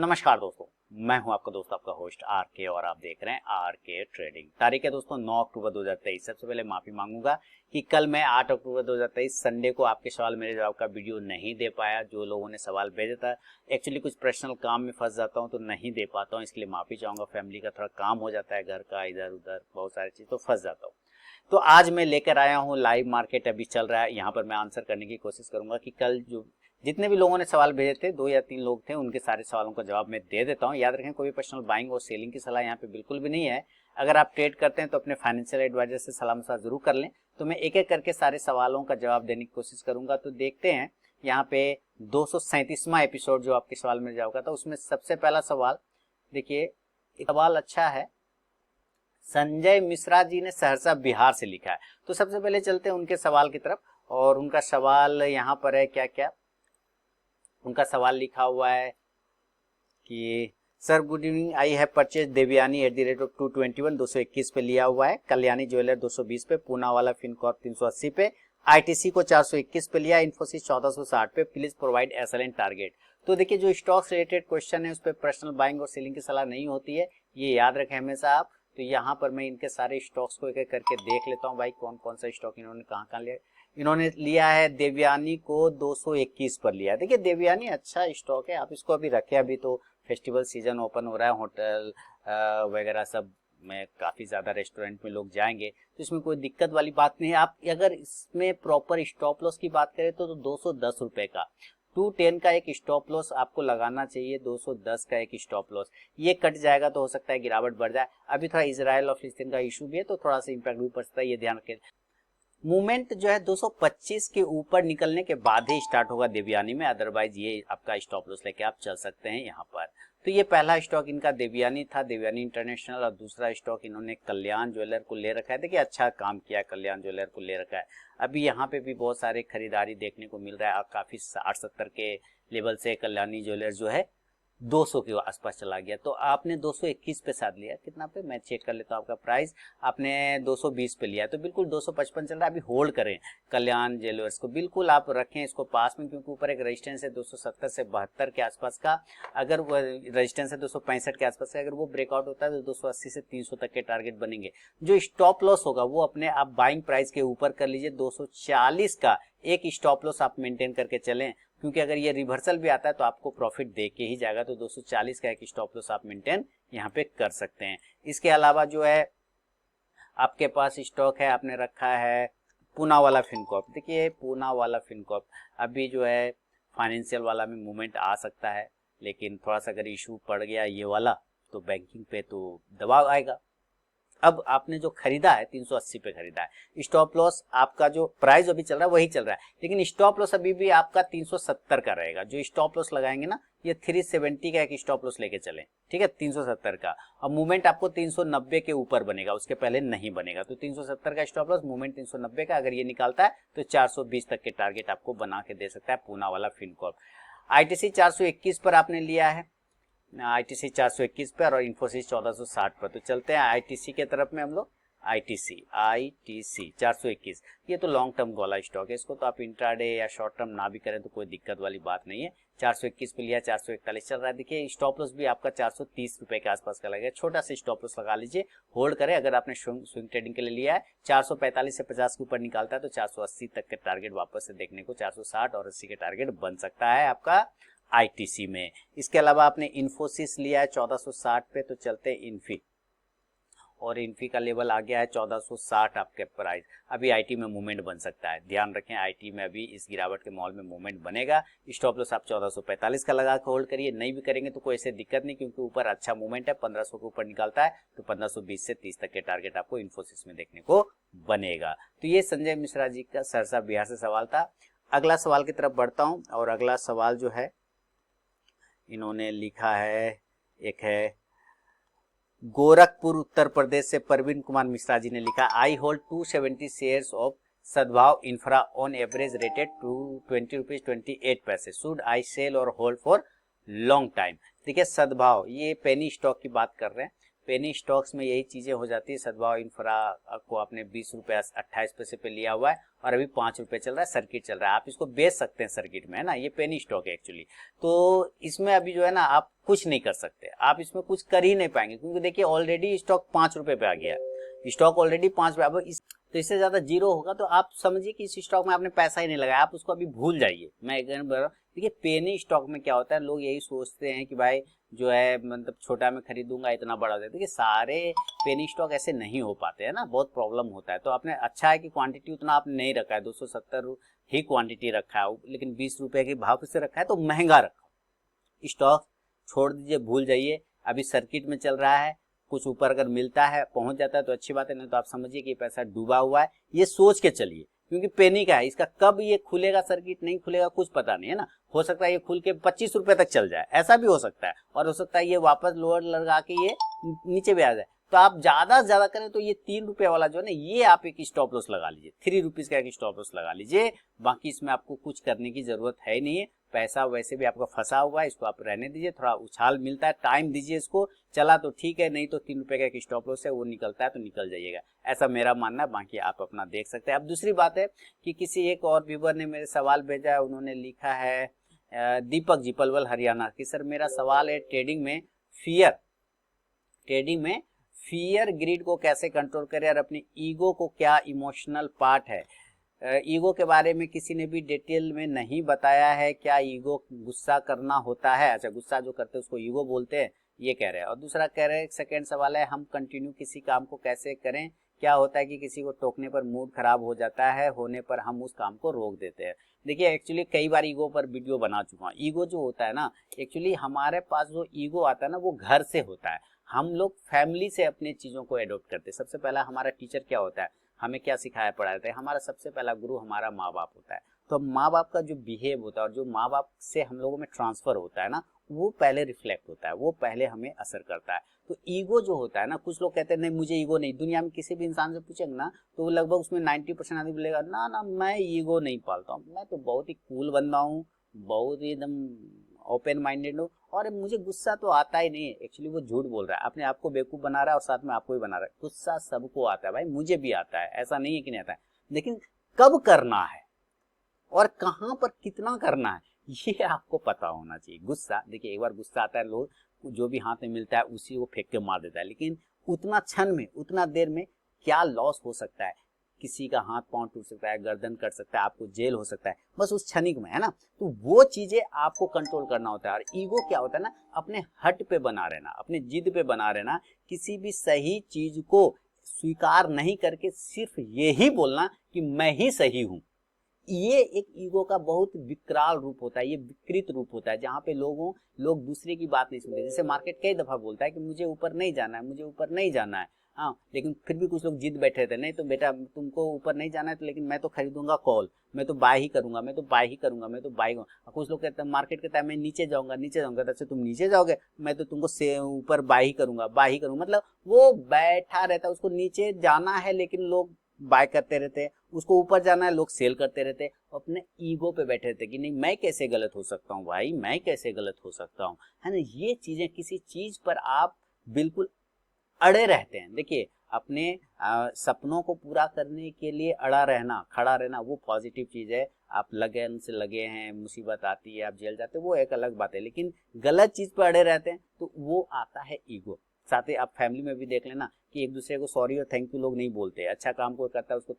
नमस्कार दोस्तों, मैं हूं आपका दोस्त आपका होस्ट आर के और आप देख रहे हैं आर के ट्रेडिंग। तारीख है दोस्तों 9 अक्टूबर 2023। सबसे पहले माफी मांगूंगा कि कल मैं 8 अक्टूबर 2023 संडे को आपके सवाल मेरे जवाब का वीडियो नहीं दे पाया। जो लोगों ने सवाल भेजा था, एक्चुअली कुछ पर्सनल काम में फंस जाता हूं तो नहीं दे पाता हूं, इसलिए माफी चाहूंगा। फैमिली का थोड़ा काम हो जाता है, घर का इधर उधर बहुत सारी चीज, तो फंस जाता हूँ। तो आज मैं लेकर आया हूँ लाइव मार्केट अभी चल रहा है, यहाँ पर मैं आंसर करने की कोशिश करूंगा कि कल जो जितने भी लोगों ने सवाल भेजे थे, 2 या 3 लोग थे, उनके सारे सवालों का जवाब मैं दे देता हूं। याद रखें, कोई भी पर्सनल बाइंग और सेलिंग की सलाह यहाँ पे बिल्कुल भी नहीं है। अगर आप ट्रेड करते हैं तो अपने फाइनेंशियल एडवाइजर से सलाह मशवरा जरूर कर लें। तो मैं एक एक करके सारे सवालों का जवाब देने की कोशिश करूंगा। तो देखते हैं यहाँ पे 237वां एपिसोड जो आपके सवाल में जवाब का था, उसमें सबसे पहला सवाल देखिए, सवाल अच्छा है। संजय मिश्रा जी ने सहरसा बिहार से लिखा है। तो सबसे पहले चलते हैं उनके सवाल की तरफ, और उनका सवाल यहाँ पर है क्या क्या। उनका सवाल लिखा हुआ है कि sir good evening, I have purchase Devyani at the rate of 221, 221 पे लिया हुआ है। कल्याणी ज्वेलर 220 पे, पूना वाला फिनकॉर्प 380 पे, आईटीसी को 421 पे लिया, इन्फोसिस 1460 पे। Please provide SLN target. तो देखिए, जो स्टॉक्स रिलेटेड क्वेश्चन है उस पर पर्सनल बाइंग और सेलिंग की सलाह नहीं होती है, ये याद रखें हमेशा आप। तो यहाँ पर मैं इनके सारे स्टॉक्स को एक एक करके देख लेता हूँ भाई, कौन कौन सा स्टॉक इन्होंने कहाँ लिया। इन्होंने लिया है देवयानी को 221 पर लिया है। देखिए, देवयानी अच्छा स्टॉक है, आप इसको अभी रखें। अभी तो फेस्टिवल सीजन ओपन हो रहा है, होटल वगैरह सब में काफ़ी ज़्यादा रेस्टोरेंट में लोग जाएंगे, तो इसमें कोई दिक्कत वाली बात नहीं है। आप अगर इसमें प्रॉपर स्टॉप लॉस की बात करें तो 210 रुपए का 210 का एक स्टॉप लॉस आपको लगाना चाहिए। 210 का एक स्टॉप लॉस, ये कट जाएगा तो हो सकता है गिरावट बढ़ जाए। अभी थोड़ा इजराइल और फिलिस्तीन का इशू भी है, तो थोड़ा सा इंपैक्ट भी पड़ सकता है, ये ध्यान रखें। मूवमेंट जो है 225 के ऊपर निकलने के बाद ही स्टार्ट होगा देवयानी में, अदरवाइज ये आपका स्टॉप लॉस लेके आप चल सकते हैं यहाँ पर। तो ये पहला स्टॉक इनका देवयानी था, देवयानी इंटरनेशनल, और दूसरा स्टॉक इन्होंने कल्याण ज्वेलर को ले रखा है। देखिए, अच्छा काम किया, कल्याण ज्वेलर को ले रखा है। अभी यहाँ पे भी बहुत सारे खरीदारी देखने को मिल रहा है, काफी 60-70 के लेवल से कल्याणी ज्वेलर जो है 200 के आसपास चला गया। तो आपने 221 पे साथ लिया, कितना पे मैं चेक कर लेता हूँ आपका प्राइस। आपने 220 पे लिया, तो बिल्कुल 255 चल रहा है। अभी होल्ड करें कल्याण ज्वेलर्स को, बिल्कुल आप रखें इसको पास में, क्योंकि ऊपर एक रेजिस्टेंस है 270 से 72 के आसपास का। अगर वो रेजिस्टेंस है 265 के आसपास का, अगर वो ब्रेकआउट होता है तो 280 से 300 तक के टारगेट बनेंगे। जो स्टॉप लॉस होगा वो अपने आप बाइंग प्राइस के ऊपर कर लीजिए। 240 का एक स्टॉप लॉस आप मेंटेन करके चलें, क्योंकि अगर ये रिवर्सल भी आता है तो आपको प्रॉफिट दे के ही जाएगा। तो 240 का एक स्टॉप लॉस आप मेंटेन यहाँ पे कर सकते हैं। इसके अलावा जो है आपके पास स्टॉक है, आपने रखा है पूना वाला फिनकॉर्प। देखिए, पूना वाला फिनकॉर्प अभी जो है फाइनेंशियल वाला में मूवमेंट आ सकता है, लेकिन थोड़ा सा अगर इशू पड़ गया ये वाला तो बैंकिंग पे तो दबाव आएगा। अब आपने जो खरीदा है 380 पे खरीदा है, स्टॉप लॉस आपका जो प्राइस अभी चल रहा है वही चल रहा है, लेकिन स्टॉप लॉस अभी भी आपका 370 का रहेगा। जो स्टॉप लॉस लगाएंगे ना, ये 370 का एक स्टॉप लॉस लेके चलें, ठीक है, 370 का। और मूवमेंट आपको 390 के ऊपर बनेगा, उसके पहले नहीं बनेगा। तो 370 का स्टॉप लॉस, मूवमेंट 390 का, अगर ये निकालता है तो 420 तक के टारगेट आपको बना के दे सकता है पूना वाला फिनकॉर्प। आईटीसी 421 पर आपने लिया है, आईटीसी 421 पे, और इन्फोसिस 1460 पर। तो चलते हैं आईटीसी के तरफ में हम लोग। आईटीसी 421, ये तो लॉन्ग टर्म वाला स्टॉक है, इसको तो आप इंट्राडे या शॉर्ट टर्म ना भी करें तो कोई दिक्कत वाली बात नहीं है। 421 पे लिया, 441 चल रहा है। देखिए, स्टॉप लॉस भी आपका 430 रुपए के आसपास का लगेगा, छोटा सा स्टॉप लॉस लगा लीजिए, होल्ड करें। अगर आपने स्विंग ट्रेडिंग के लिए लिया है, 445 से 50 के ऊपर निकालता है तो 480 तक के टारगेट वापस से देखने को 460 और 80 के टारगेट बन सकता है आपका आईटीसी में। इसके अलावा आपने इन्फोसिस लिया है 1460 पे, तो चलते हैं इन्फी, और इन्फी का लेवल आ गया है 1460 आपके प्राइस। अभी आईटी में मूवमेंट बन सकता है, ध्यान रखें, आईटी में अभी इस गिरावट के माहौल में मूवमेंट बनेगा। स्टॉप लॉस आप 1445 का लगा के होल्ड करिए, नहीं भी करेंगे तो कोई ऐसे दिक्कत नहीं, क्योंकि ऊपर अच्छा मूवमेंट है, 1500 के ऊपर निकालता है तो 1520 से 30 तक के टारगेट आपको इन्फोसिस में देखने को बनेगा। तो ये संजय मिश्रा जी का सहरसा बिहार से सवाल था। अगला सवाल की तरफ बढ़ता हूँ, और अगला सवाल जो है इन्होंने लिखा है, एक है गोरखपुर उत्तर प्रदेश से प्रवीण कुमार मिश्रा जी ने लिखा, I hold 270 shares of Sadbhav infra on average rated to 20 rupees 28 पैसे, शुड आई सेल और होल्ड फॉर लॉन्ग टाइम। देखिए, सद्भाव ये पेनी स्टॉक की बात कर रहे हैं। पेनी स्टॉक्स में यही चीजें हो जाती है। सद्भाव इंफ्रा को आपने 20 रुपये 28 पैसे पे लिया हुआ है और अभी 5 रुपये चल रहा है, सर्किट चल रहा है, आप इसको बेच सकते हैं सर्किट में, है ना, ये पेनी स्टॉक है एक्चुअली। तो इसमें अभी जो है ना आप कुछ नहीं कर सकते, आप इसमें कुछ कर ही नहीं पाएंगे, क्योंकि देखिए ऑलरेडी स्टॉक 5 रुपये पे आ गया है, स्टॉक ऑलरेडी 5 रुपये। अब तो इससे ज्यादा जीरो होगा तो आप समझिए कि इस स्टॉक में आपने पैसा ही नहीं लगाया, आप उसको अभी भूल जाइए। मैं एक बार बता, देखिए पेनी स्टॉक में क्या होता है, लोग यही सोचते हैं कि भाई जो है मतलब छोटा में खरीदूंगा इतना बड़ा हो जाए। देखिए सारे पेनी स्टॉक ऐसे नहीं हो पाते हैं ना, बहुत प्रॉब्लम होता है। तो आपने अच्छा है कि क्वांटिटी उतना आपने नहीं रखा है, 270 ही क्वांटिटी रखा है, लेकिन 20 रुपए के भाव से रखा है तो महंगा रखा। स्टॉक छोड़ दीजिए, भूल जाइए, अभी सर्किट में चल रहा है, कुछ ऊपर अगर मिलता है पहुंच जाता है तो अच्छी बात है, नहीं तो आप समझिए कि पैसा डूबा हुआ है, ये सोच के चलिए, क्योंकि पेनी का है, इसका कब ये खुलेगा सर्किट नहीं खुलेगा कुछ पता नहीं है ना। हो सकता है ये खुल के 25 रुपए तक चल जाए, ऐसा भी हो सकता है, और हो सकता है ये वापस लोअर लगा के ये नीचे भी आ जाए। तो आप ज्यादा से ज्यादा करें तो ये 3 रुपए वाला जो है ना, ये आप एक स्टॉप लॉस लगा लीजिए, 3 रुपीज का एक स्टॉप लॉस लगा लीजिए। बाकी इसमें आपको कुछ करने की जरूरत है नहीं है, पैसा वैसे भी आपका फंसा हुआ है, इसको आप रहने दीजिए, थोड़ा उछाल मिलता है, टाइम दीजिए इसको, चला तो ठीक है, नहीं तो 3 रुपए का एक स्टॉप लॉस है, वो निकलता है तो निकल जाइएगा, ऐसा मेरा मानना है। बाकी आप अपना देख सकते हैं। अब दूसरी बात है कि किसी एक और व्यूवर ने मेरे सवाल भेजा है, उन्होंने लिखा है दीपक जी पलवल हरियाणा की, सर मेरा सवाल है ट्रेडिंग में फियर ग्रिड को कैसे कंट्रोल करें और अपनी ईगो को क्या इमोशनल पार्ट है। ईगो के बारे में किसी ने भी डिटेल में नहीं बताया है, क्या ईगो गुस्सा करना होता है, अच्छा गुस्सा जो करते हैं उसको ईगो बोलते हैं, ये कह रहे हैं। और दूसरा कह रहे हैं, सेकंड सवाल है, हम कंटिन्यू किसी काम को कैसे करें, क्या होता है कि किसी को टोकने पर मूड खराब हो जाता है, होने पर हम उस काम को रोक देते हैं। देखिए एक्चुअली कई बार ईगो पर वीडियो बना चुका हूँ। ईगो जो होता है ना, एक्चुअली हमारे पास जो ईगो आता है ना वो घर से होता है, हम लोग फैमिली से अपने चीजों को एडॉप्ट करते हैं। सबसे पहला हमारा टीचर क्या होता है, हमें क्या सिखाया पढ़ाया जाता है, हमारा सबसे पहला गुरु हमारा माँ बाप होता है। तो माँ बाप का जो बिहेव होता है और जो माँ बाप से हम लोगों में ट्रांसफर होता है ना, वो पहले रिफ्लेक्ट होता है, वो पहले हमें असर करता है। तो ईगो जो होता है ना, कुछ लोग कहते हैं नहीं मुझे ईगो नहीं, दुनिया में किसी भी इंसान से पूछेंगे ना तो लगभग उसमें 90% आदमी बोलेगा ना ना मैं ईगो नहीं पालता हूँ, मैं तो बहुत ही कूल बंदा हूँ, बहुत ही एकदम ओपन माइंडेड हूँ और मुझे गुस्सा तो आता ही नहीं है। एक्चुअली वो झूठ बोल रहा है, अपने आप को बेवकूफ बना रहा है और साथ में आपको भी बना रहा है। गुस्सा सबको आता है भाई, मुझे भी आता है, ऐसा नहीं है कि नहीं आता है, लेकिन कब करना है और कहां पर कितना करना है ये आपको पता होना चाहिए। गुस्सा देखिए, एक बार गुस्सा आता है, लोग जो भी हाथ में मिलता है उसी को फेंक के मार देता है, लेकिन उतना क्षण में उतना देर में क्या लॉस हो सकता है, किसी का हाथ पांव टूट सकता है, गर्दन कट सकता है, आपको जेल हो सकता है, बस उस क्षणिक में, है ना। तो वो चीजें आपको कंट्रोल करना होता है। और ईगो क्या होता है ना, अपने हट पे बना रहना, अपने जिद पे बना रहना, किसी भी सही चीज को स्वीकार नहीं करके सिर्फ ये ही बोलना कि मैं ही सही हूं। ये एक ईगो का बहुत विकराल रूप होता है, ये विकृत रूप होता है, जहाँ पे लोग दूसरे की बात नहीं सुनते। जैसे मार्केट कई दफा बोलता है कि मुझे ऊपर नहीं जाना है, मुझे ऊपर नहीं जाना है, हाँ, लेकिन फिर भी कुछ लोग जिद बैठे थे, नहीं तो बेटा तुमको ऊपर नहीं जाना है तो लेकिन मैं तो खरीदूंगा कॉल, मैं तो बाय ही करूंगा, मैं तो बाय ही करूंगा, मैं तो बाय। कुछ लोग कहते हैं, मार्केट कहता है मैं नीचे जाऊंगा, नीचे जाऊंगा, अच्छा तुम नीचे जाओगे, मैं तो तुमको से ऊपर बाय ही करूंगा, बाय ही करूंगा। मतलब वो बैठा रहता है, उसको नीचे जाना है लेकिन लोग बाय करते रहते हैं, उसको ऊपर जाना है लोग सेल करते रहते हैं, अपने ईगो पे बैठे रहते कि नहीं मैं कैसे गलत हो सकता हूँ भाई, मैं कैसे गलत हो सकता हूँ, है ना। ये चीजें, किसी चीज पर आप बिल्कुल अड़े रहते हैं। देखिए अपने सपनों को पूरा करने के लिए अड़ा रहना, खड़ा रहना, वो पॉजिटिव चीज है। आप लगन से लगे हैं, मुसीबत आती है, आप जेल जाते हैं, वो एक अलग बात है, लेकिन गलत चीज पर अड़े रहते हैं तो वो आता है ईगो। साथ ही आप फैमिली में भी देख लेना कि एक दूसरे को सॉरी और थैंक यू लोग नहीं बोलते। अच्छा काम कोई करता है उसको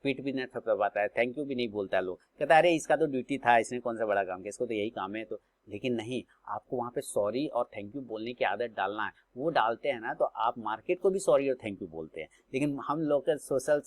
पीठ भी नहीं थपथपाता है, थैंक यू भी नहीं बोलता है, लोग कहता है अरे इसका तो ड्यूटी था, इसने कौन सा बड़ा काम किया, इसको तो यही काम है। तो लेकिन नहीं, आपको वहां पे सॉरी और थैंक यू बोलने की आदत डालना है। वो डालते हैं ना तो आप मार्केट को भी सॉरी और थैंक यू बोलते हैं। लेकिन हम लोग सोशल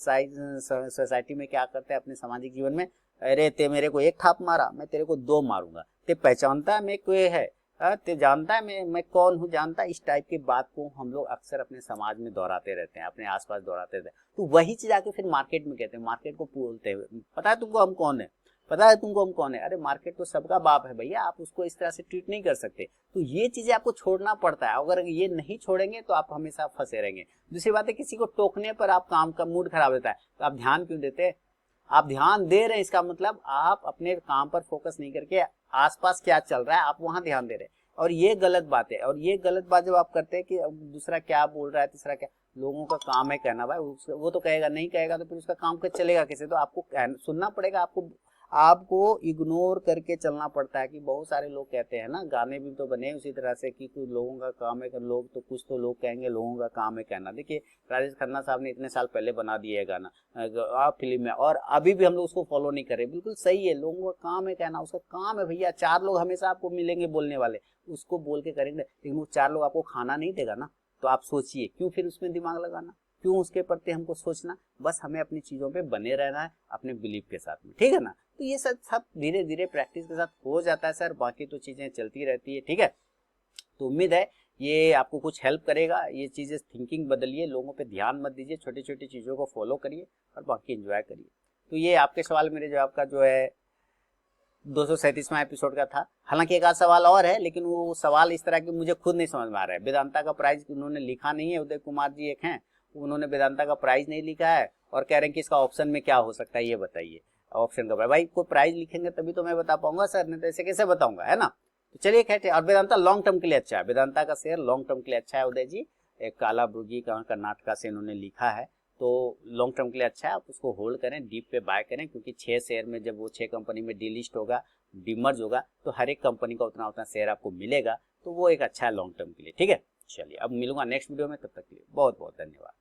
सोसाइटी में क्या करते हैं अपने सामाजिक जीवन में, अरे ते मेरे को एक थाप मारा, मैं तेरे को 2 मारूंगा, ते पहचानता है मैं कोई है, ते जानता है मैं कौन हूँ, जानता है। इस टाइप की बात को हम लोग अक्सर अपने समाज में दोहराते रहते हैं, अपने आसपास दोहराते रहते हैं। तो वही चीज आके फिर मार्केट में कहते हैं, मार्केट को बोलते हैं पता है तुमको हम कौन है, पता है तुमको हम कौन है। अरे मार्केट तो सबका बाप है भैया, आप उसको इस तरह से ट्रीट नहीं कर सकते। तो ये चीजें आपको छोड़ना पड़ता है, अगर ये नहीं छोड़ेंगे तो आप हमेशा फंसे रहेंगे। दूसरी बात है, किसी को टोकने पर आप काम का मूड खराब होता है तो आप ध्यान क्यों देते हैं। आप ध्यान दे रहे हैं, इसका मतलब आप अपने काम पर फोकस नहीं करके आसपास क्या चल रहा है आप वहां ध्यान दे रहे हैं। और ये गलत बात है। और ये गलत बात जब आप करते हैं कि अब दूसरा क्या बोल रहा है, तीसरा क्या, लोगों का काम है कहना भाई, वो तो कहेगा, नहीं कहेगा तो फिर उसका काम कैसे चलेगा कैसे? तो आपको सुनना पड़ेगा, आपको इग्नोर करके चलना पड़ता है। कि बहुत सारे लोग कहते हैं ना, गाने भी तो बने उसी तरह से कि कुछ लोगों का काम है, लोग तो कुछ तो लोग कहेंगे, लोगों का काम है कहना। देखिए राजेश खन्ना साहब ने इतने साल पहले बना दिया है गाना आप फिल्म में, और अभी भी हम लोग उसको फॉलो नहीं कर रहे। बिल्कुल सही है, लोगों का काम है कहना, उसका काम है भैया। 4 लोग हमेशा आपको मिलेंगे बोलने वाले, उसको बोल के करेंगे, लेकिन वो 4 लोग आपको खाना नहीं देगा ना। तो आप सोचिए क्यों फिर उसमें दिमाग लगाना, क्यों उसके प्रति हमको सोचना। बस हमें अपनी चीजों पे बने रहना है, अपने बिलीफ के साथ में, ठीक है ना। तो ये सब धीरे धीरे प्रैक्टिस के साथ हो जाता है सर, बाकी तो चीजें चलती रहती है, ठीक है। तो उम्मीद है ये आपको कुछ हेल्प करेगा। ये चीजें थिंकिंग बदलिए, लोगों पे ध्यान मत दीजिए, छोटी छोटी चीजों को फॉलो करिए और बाकी एंजॉय करिए। तो ये आपके सवाल मेरे जवाब का जो है 237वां एपिसोड का था। हालांकि एक आध सवाल और है, लेकिन वो सवाल इस तरह के मुझे खुद नहीं समझ में आ रहा है। वेदांता का प्राइस उन्होंने लिखा नहीं है, उदय कुमार जी एक हैं, उन्होंने वेदांता का प्राइस नहीं लिखा है और कह रहे हैं कि इसका ऑप्शन में क्या हो सकता है, ये बताइए। ऑप्शन का भाई कोई प्राइस लिखेंगे तभी तो मैं बता पाऊंगा सर, नहीं तो ऐसे कैसे बताऊंगा, है ना। तो चलिए खैर, और वेदांता लॉन्ग टर्म के लिए अच्छा है, वेदांता का शेयर लॉन्ग टर्म के लिए अच्छा है उदय जी। एक काला बुर्गी का कर्नाटका से इन्होंने लिखा है, तो लॉन्ग टर्म के लिए अच्छा है, आप उसको होल्ड करें, डीप पे बाय करें, क्योंकि 6 शेयर में जब वो 6 कंपनी में डीलिस्ट होगा, डीमर्ज होगा, तो हर एक कंपनी का उतना उतना शेयर आपको मिलेगा, तो वो एक अच्छा है लॉन्ग टर्म के लिए, ठीक है। चलिए अब मिलूंगा नेक्स्ट वीडियो में, तब तक के लिए बहुत बहुत धन्यवाद।